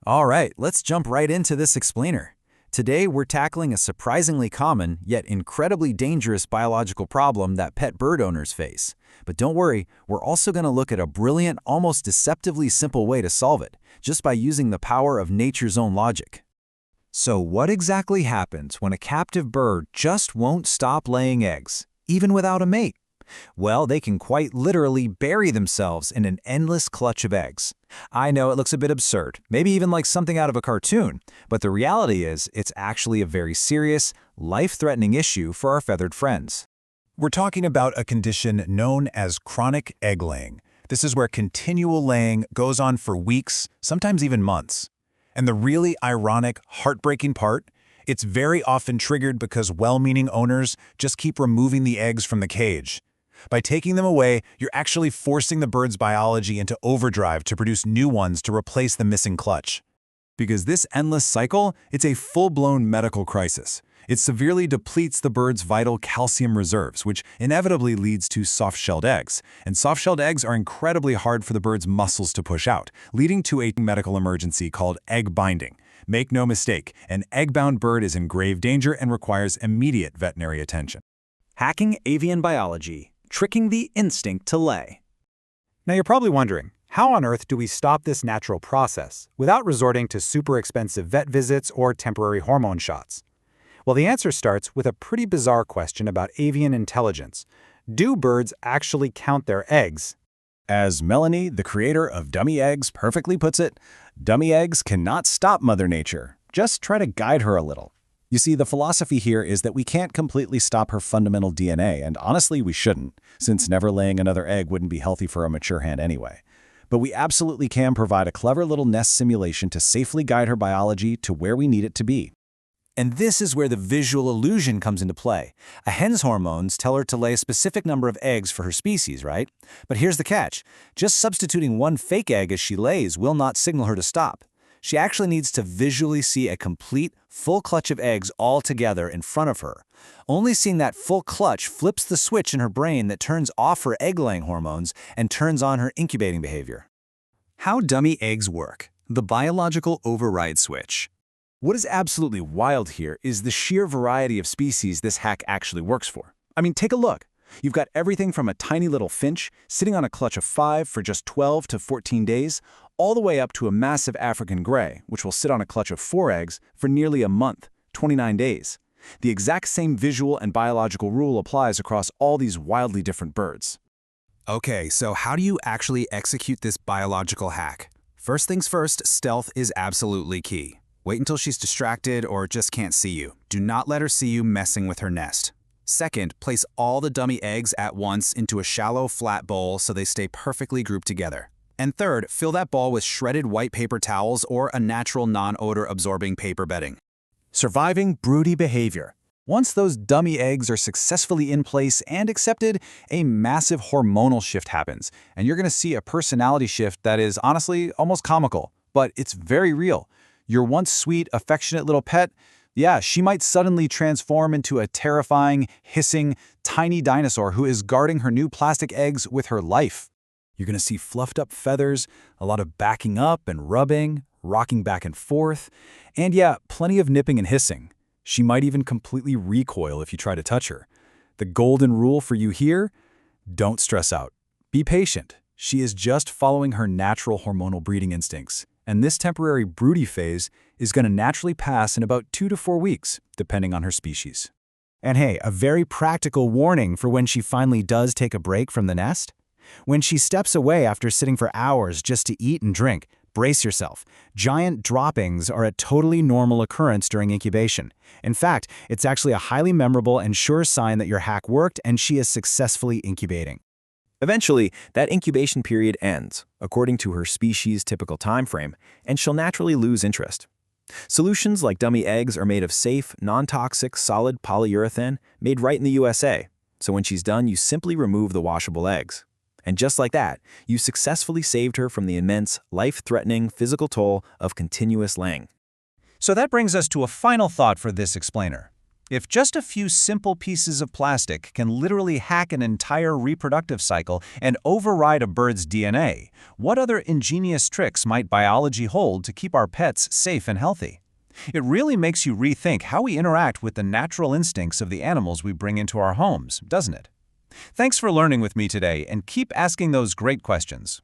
All right, let's jump right into this explainer. Today, we're tackling a surprisingly common, yet incredibly dangerous biological problem that pet bird owners face. But don't worry, we're also going to look at a brilliant, almost deceptively simple way to solve it, just by using the power of nature's own logic. So what exactly happens when a captive bird just won't stop laying eggs, even without a mate? Well, they can quite literally bury themselves in an endless clutch of eggs. I know it looks a bit absurd, maybe even like something out of a cartoon, but the reality is it's actually a very serious, life-threatening issue for our feathered friends. We're talking about a condition known as chronic egg laying. This is where continual laying goes on for weeks, sometimes even months. And the really ironic, heartbreaking part? It's very often triggered because well-meaning owners just keep removing the eggs from the cage. By taking them away, you're actually forcing the bird's biology into overdrive to produce new ones to replace the missing clutch. Because this endless cycle, it's a full-blown medical crisis. It severely depletes the bird's vital calcium reserves, which inevitably leads to soft-shelled eggs. And soft-shelled eggs are incredibly hard for the bird's muscles to push out, leading to a medical emergency called egg binding. Make no mistake, an egg-bound bird is in grave danger and requires immediate veterinary attention. Hacking avian biology, tricking the instinct to lay. Now you're probably wondering, how on earth do we stop this natural process without resorting to super expensive vet visits or temporary hormone shots? Well, the answer starts with a pretty bizarre question about avian intelligence. Do birds actually count their eggs? As Melanie, the creator of DummyEggs, perfectly puts it, DummyEggs cannot stop Mother Nature. Just try to guide her a little. You see, the philosophy here is that we can't completely stop her fundamental DNA, and honestly, we shouldn't, since never laying another egg wouldn't be healthy for a mature hen anyway. But we absolutely can provide a clever little nest simulation to safely guide her biology to where we need it to be. And this is where the visual illusion comes into play. A hen's hormones tell her to lay a specific number of eggs for her species, right? But here's the catch. Just substituting one fake egg as she lays will not signal her to stop. She actually needs to visually see a complete, full clutch of eggs all together in front of her. Only seeing that full clutch flips the switch in her brain that turns off her egg-laying hormones and turns on her incubating behavior. How DummyEggs work, the biological override switch. What is absolutely wild here is the sheer variety of species this hack actually works for. I mean, take a look. You've got everything from a tiny little finch sitting on a clutch of 5 for just 12 to 14 days, all the way up to a massive African gray, which will sit on a clutch of 4 eggs for nearly a month, 29 days. The exact same visual and biological rule applies across all these wildly different birds. Okay, so how do you actually execute this biological hack? First things first, stealth is absolutely key. Wait until she's distracted or just can't see you. Do not let her see you messing with her nest. Second, place all the dummy eggs at once into a shallow, flat bowl so they stay perfectly grouped together. And third, fill that bowl with shredded white paper towels or a natural non-odor absorbing paper bedding. Surviving broody behavior. Once those dummy eggs are successfully in place and accepted, a massive hormonal shift happens, and you're going to see a personality shift that is honestly almost comical, but it's very real. Your once sweet, affectionate little pet, yeah, she might suddenly transform into a terrifying, hissing, tiny dinosaur who is guarding her new plastic eggs with her life. You're going to see fluffed up feathers, a lot of backing up and rubbing, rocking back and forth, and yeah, plenty of nipping and hissing. She might even completely recoil if you try to touch her. The golden rule for you here? Don't stress out. Be patient. She is just following her natural hormonal breeding instincts, and this temporary broody phase is going to naturally pass in about 2 to 4 weeks, depending on her species. And hey, a very practical warning for when she finally does take a break from the nest. When she steps away after sitting for hours just to eat and drink, brace yourself. Giant droppings are a totally normal occurrence during incubation. In fact, it's actually a highly memorable and sure sign that your hack worked and she is successfully incubating. Eventually, that incubation period ends, according to her species' typical time frame, and she'll naturally lose interest. Solutions like DummyEggs are made of safe, non-toxic, solid polyurethane made right in the USA, so when she's done, you simply remove the washable eggs. And just like that, you successfully saved her from the immense, life-threatening physical toll of continuous laying. So that brings us to a final thought for this explainer. If just a few simple pieces of plastic can literally hack an entire reproductive cycle and override a bird's DNA, what other ingenious tricks might biology hold to keep our pets safe and healthy? It really makes you rethink how we interact with the natural instincts of the animals we bring into our homes, doesn't it? Thanks for learning with me today, and keep asking those great questions.